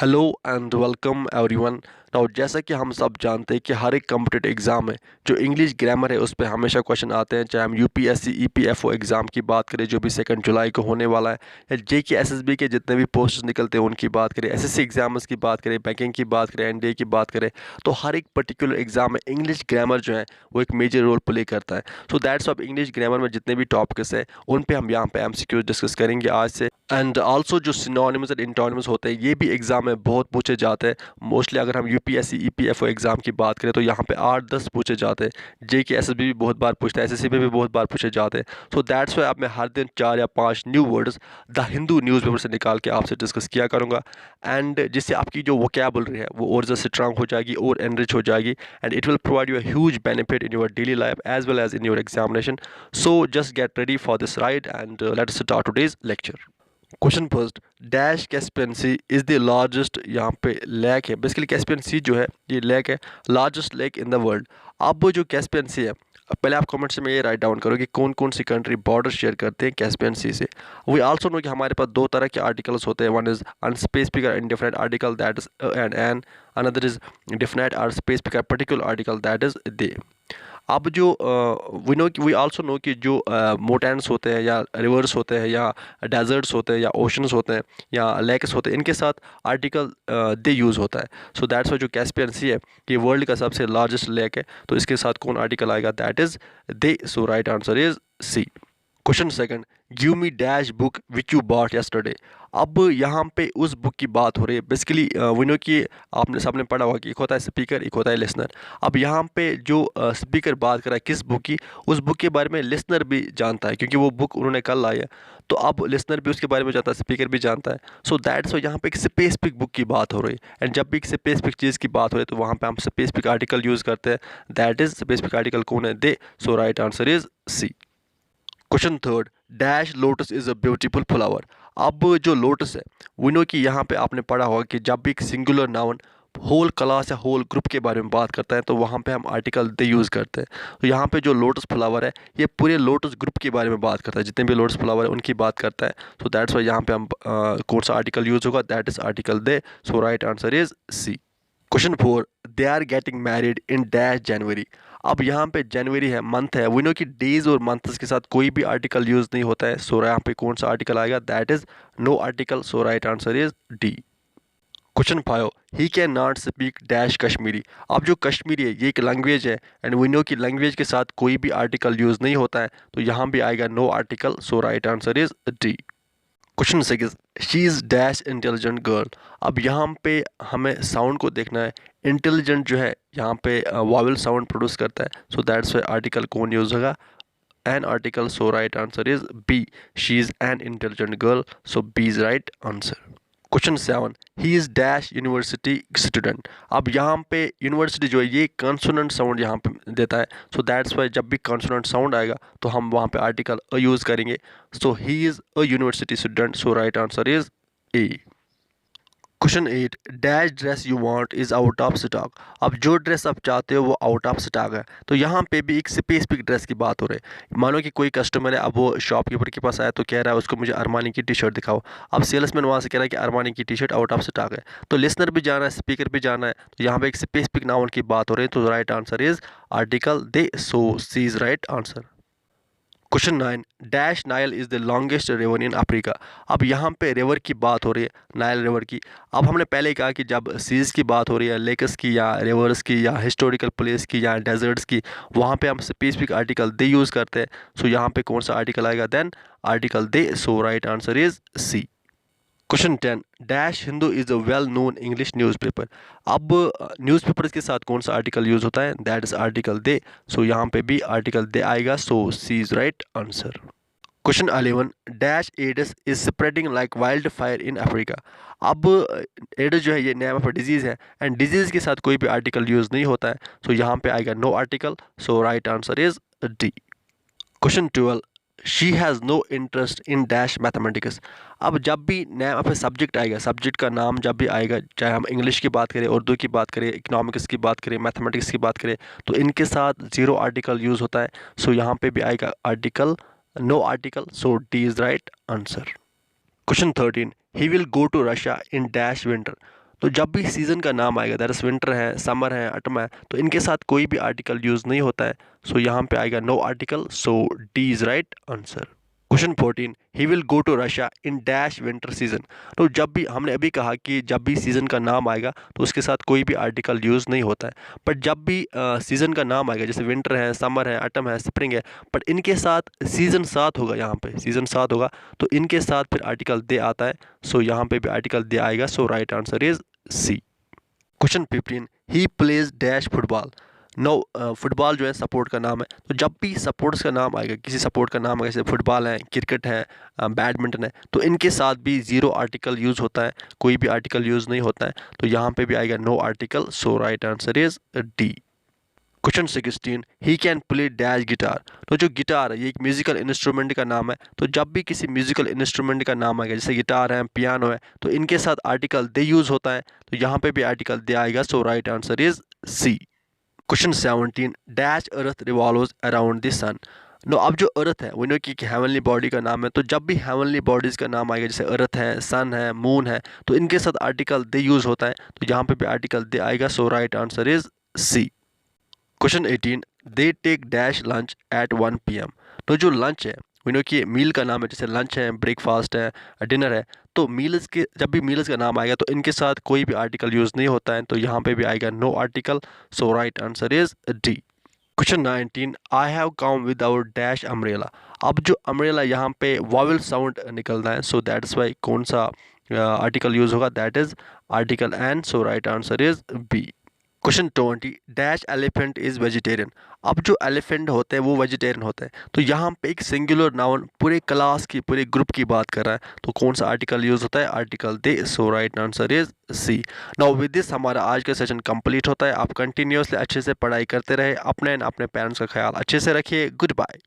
Hello and welcome everyone. Now जैसा कि हम सब जानते हैं कि हर एक कॉम्पिटिटिव एग्ज़ाम में जो इंग्लिश ग्रामर है उस पे हमेशा क्वेश्चन आते हैं, चाहे हम यूपीएससी ईपीएफओ एग्ज़ाम की बात करें जो भी 2 जुलाई को होने वाला है, या जेके एसएसबी के जितने भी पोस्ट्स निकलते हैं उनकी बात करें, एसएससी एग्जाम्स की बात करें, बैंकिंग की बात करें, एनडीए की बात करें, तो हर एक पर्टिकुलर एग्जाम में इंग्लिश ग्रामर जो है वो एक मेजर रोल प्ले करता है। So that's of English grammar में जितने भी टॉपिक्स हैं उन पे हम यहाँ पे एमसीक्यूज डिस्कस करेंगे आज से। एंड आल्सो जो सिनोनिम्स एंड इंटोनिम्स होते हैं ये भी एग्जाम में बहुत पूछे जाते हैं। मोस्टली अगर हम यूपीएससी ईपीएफओ एग्जाम की बात करें तो यहाँ पे 8-10 पूछे जाते हैं। जेके एसएसबी भी बहुत बार पूछता है, एसएससी में भी बहुत बार पूछे जाते हैं। सो दैट्स वाई अब मैं हर दिन 4 या 5 new words the Hindu newspaper से निकाल के आपसे डिस्कस किया करूँगा, एंड जिससे आपकी जो वोकैबुलरी है वो और ज़्यादा स्ट्रांग हो जाएगी और एनरिच हो जाएगी, and it will provide you a huge benefit in your daily life as well as in your examination. So just get ready for this ride and let's start today's lecture. Question first, dash Caspian Sea is the largest, यहाँ पे lake है। Basically Caspian सी जो है ये lake है, largest lake in the world. अब वो जो कैस्पियन सी है, पहले आप कमेंट्स में ये राइट डाउन करो कि कौन कौन सी कंट्री बॉर्डर शेयर करते हैं कैस्पियन सी से। वी आल्सो नो कि हमारे पास 2 तरह के आर्टिकल्स होते हैं, वन इज़ अनस्पेसिफिक और indefinite article that is and another is definite और specific particular article that is the. अब जो वी आल्सो नो कि जो मोटेंस होते हैं या रिवर्स होते हैं या डेजर्ट्स होते हैं या ओशंस होते हैं या लेक्स होते हैं, इनके साथ आर्टिकल दे यूज़ होता है। सो दैट्स वाई जो कैस्पियन सी है ये वर्ल्ड का सबसे लार्जेस्ट लेक है, तो इसके साथ कौन आर्टिकल आएगा, that is the. So right answer is C. Question second, give me dash book which you bought yesterday. अब यहाँ पे उस बुक की बात हो रही है। बेसिकली वी नो कि आपने सबने पढ़ा होगा कि एक होता है स्पीकर, एक होता है लिसनर। अब यहाँ पे जो स्पीकर बात कर रहा है किस बुक की, उस बुक के बारे में लिसनर भी जानता है क्योंकि वो बुक उन्होंने कल लाई है। तो अब लिसनर भी उसके बारे में जानता है, स्पीकर भी जानता है। सो दैट्स वाई यहाँ पे एक स्पेसिफिक बुक की बात हो रही है, एंड जब भी एक स्पेसिफिक चीज़ की बात हो रही है तो वहाँ पे हम स्पेसिफिक आर्टिकल यूज़ करते हैं, दैट इज़ स्पेसिफिक आर्टिकल कौन है, the. So right answer is C. Question third, dash lotus is a beautiful flower. अब जो लोटस है वी नो कि यहाँ पे आपने पढ़ा होगा कि जब भी एक सिंगुलर नाउन होल क्लास या होल ग्रुप के बारे में बात करता है तो वहाँ पे हम आर्टिकल दे यूज़ करते हैं। तो यहाँ पे जो लोटस फ्लावर है ये पूरे लोटस ग्रुप के बारे में बात करता है, जितने भी लोटस फ्लावर है उनकी बात करता है। सो दैट्स वाई यहाँ पे हम कौन सा आर्टिकल यूज़ होगा, that is article the. So right answer is C. Question four, they are getting married in dash January. अब यहाँ पे जनवरी है, मंथ है, वी नो कि डेज और मंथ्स के साथ कोई भी आर्टिकल यूज़ नहीं होता है। सो यहाँ पे कौन सा आर्टिकल आएगा, that is no article. So right answer is D. Question five, he can not speak dash Kashmiri. अब जो कश्मीरी है ये एक लैंग्वेज है, एंड वी नो कि लैंग्वेज के साथ कोई भी आर्टिकल यूज़ नहीं होता है, तो यहाँ भी आएगा no article. So right answer is D. Question six, she is dash intelligent girl. अब यहाँ पे हमें साउंड को देखना है। इंटेलिजेंट जो है यहाँ पे वावल साउंड प्रोड्यूस करता है, सो दैट्स वाई आर्टिकल कौन यूज होगा, an article. So right answer is B, she is an intelligent girl. So B is right answer. Question seven, he is dash university student. अब यहाँ पे university जो है ये कॉन्सोनेंट साउंड यहाँ पे देता है, सो दैट्स वाई जब भी कॉन्सोनेंट साउंड आएगा तो हम वहाँ पे आर्टिकल अ यूज़ करेंगे। So he is a university student. So right answer is A. Question eight, dash dress you want is out of stock. अब जो ड्रेस आप चाहते हो वो आउट ऑफ स्टॉक है, तो यहाँ पे भी एक स्पेसिफिक ड्रेस की बात हो रही है। मानो कि कोई कस्टमर है, अब वो शॉपकीपर के पास आया तो कह रहा है उसको मुझे अरमानी की टी शर्ट दिखाओ। अब सेल्समैन वहाँ से कह रहा है कि अरमानी की T shirt out of stock है, तो लिसनर भी जाना है, स्पीकर भी जाना है, तो यहाँ पे एक स्पेसिफिक नाउन की बात हो रही है, तो right answer is article the. So C is right answer. Question 9, dash Nile is the longest river in Africa. अब यहाँ पे रिवर की बात हो रही है, नाइल रिवर की। अब हमने पहले ही कहा कि जब सीज़ की बात हो रही है, लेक्स की या रिवर्स की या हिस्टोरिकल प्लेस की या डेजर्ट्स की, वहाँ पे हम स्पेसिफिक आर्टिकल दे यूज़ करते हैं। सो यहाँ पे कौन सा आर्टिकल आएगा, then article the. So right answer is C. Question 10, dash Hindu is a well known English newspaper. अब न्यूज़पेपर के साथ कौन सा आर्टिकल यूज़ होता है, that is article the. So यहाँ पे भी आर्टिकल दे आएगा। So C is right answer. Question 11, dash AIDS is spreading like wild fire in Africa. अब एड्स जो है ये नेम ऑफ डिजीज़ है, एंड डिजीज़ के साथ कोई भी आर्टिकल यूज़ नहीं होता है, सो यहाँ पे आएगा no article. So right answer is D. Question 12, she has no interest in dash mathematics. अब जब भी नेम ऑफ ए सब्जेक्ट आएगा, सब्जेक्ट का नाम जब भी आएगा, चाहे हम इंग्लिश की बात करें, उर्दू की बात करें, इकोनॉमिक्स की बात करें, मैथमेटिक्स की बात करें, तो इनके साथ जीरो आर्टिकल यूज़ होता है। सो यहाँ पे भी आएगा article no article. So D is right answer. Question 13, he will go to Russia in dash winter. तो जब भी सीज़न का नाम आएगा, दैट इज़ विंटर है, समर है, ऑटम है, तो इनके साथ कोई भी आर्टिकल यूज़ नहीं होता है। सो यहाँ पे आएगा no article, so D is right answer. Question 14, he will go to Russia in dash winter season. तो जब भी हमने अभी कहा कि जब भी सीज़न का नाम आएगा तो उसके साथ कोई भी आर्टिकल यूज़ नहीं होता है, बट जब भी सीज़न का नाम आएगा, जैसे विंटर है, समर है, ऑटम है, स्प्रिंग है, बट इनके साथ सीज़न साथ होगा, यहाँ पे सीज़न साथ होगा, तो इनके साथ फिर आर्टिकल दे आता है। सो यहाँ पे भी आर्टिकल दे आएगा, so right answer is C. Question 15, he plays dash football. No, football जो है सपोर्ट का नाम है, तो जब भी सपोर्ट्स का नाम आएगा, किसी सपोर्ट का नाम आएगा, जैसे फुटबॉल है, क्रिकेट है, बैडमिंटन है, तो इनके साथ भी जीरो आर्टिकल यूज़ होता है, कोई भी आर्टिकल यूज़ नहीं होता है। तो यहाँ पे भी आएगा no article, so right answer is D. Question 16, he can play dash guitar. तो जो गिटार है ये एक म्यूजिकल इंस्ट्रूमेंट का नाम है, तो जब भी किसी म्यूजिकल इंस्ट्रूमेंट का नाम आएगा, जैसे गिटार है, पियानो है, तो इनके साथ आर्टिकल दे यूज़ होता है, तो यहाँ पे भी आर्टिकल दे आएगा, so right answer is C. Question 17, dash earth revolves around the sun. No, अब जो अर्थ है वो नो कि हेवनली बॉडी का नाम है, तो जब भी हेवनली बॉडीज़ का नाम आएगा, जैसे अर्थ है, सन है, मून है, तो इनके साथ आर्टिकल दे यूज़ होता है, तो यहाँ पे भी आर्टिकल दे आएगा, so right answer is C. Question 18, they take dash lunch at 1 PM। तो जो लंच है वो नो कि मील का नाम है, जैसे लंच है, ब्रेकफास्ट है, डिनर है, तो मील्स के जब भी मील्स का नाम आएगा तो इनके साथ कोई भी आर्टिकल यूज़ नहीं होता है, तो यहाँ पे भी आएगा no article, so right answer is D. Question 19, I have come without dash umbrella. अब जो अम्ब्रेला यहाँ पे वॉवल साउंड निकलता है, सो दैट्स वाई कौन सा आर्टिकल यूज़ होगा, that is article an, so right answer is B. Question 20, dash elephant is vegetarian. अब जो एलिफेंट होते हैं वो वेजिटेरियन होते हैं, तो यहाँ पे एक सिंगुलर नाउन पूरे क्लास की, पूरे ग्रुप की बात कर रहा है, तो कौन सा आर्टिकल यूज़ होता है, article the, so right answer is C. Now with this हमारा आज का सेशन कंप्लीट होता है। आप कंटिन्यूसली अच्छे से पढ़ाई करते रहे, अपने पेरेंट्स का ख्याल अच्छे से रखिए। Good bye.